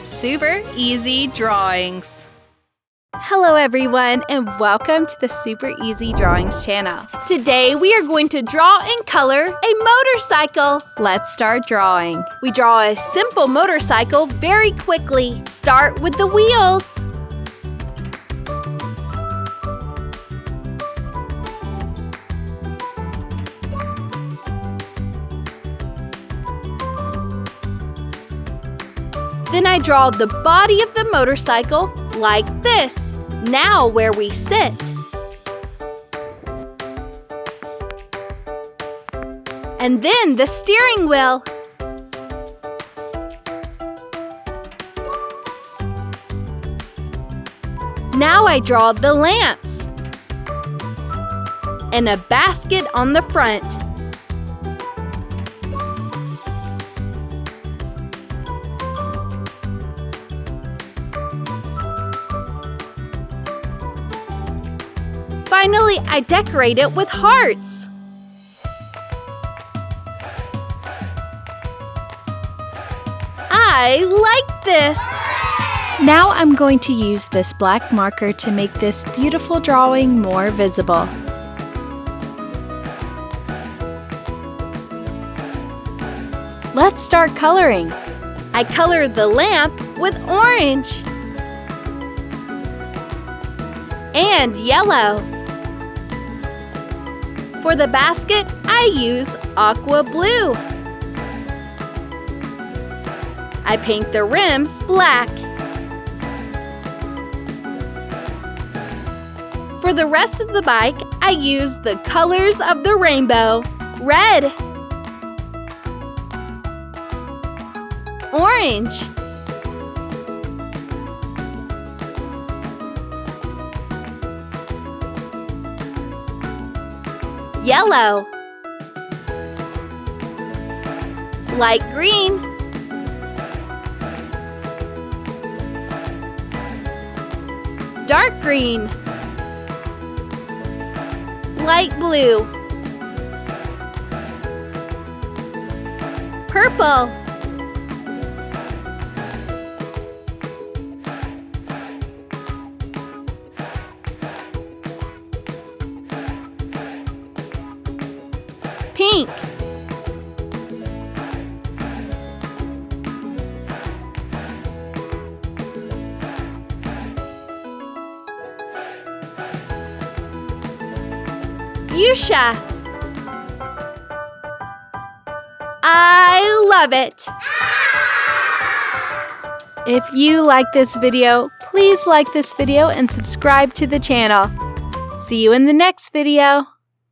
Super Easy Drawings. Hello everyone and welcome to the Super Easy Drawings channel. Today we are going to draw and color a motorcycle. Let's start drawing. We draw a simple motorcycle very quickly. Start with the wheels. Then I draw the body of the motorcycle like this. Now where we sit. And then the steering wheel. Now I draw the lamps. And a basket on the front. Finally, I decorate it with hearts. I like this. Now I'm going to use this black marker to make this beautiful drawing more visible. Let's start coloring. I color the lamp with orange and yellow. For the basket, I use aqua blue. I paint the rims black. For the rest of the bike, I use the colors of the rainbow. Red, orange, yellow, light green, dark green, light blue, purple, pink, fuchsia. I love it. If you like this video, please like this video and subscribe to the channel. See you in the next video.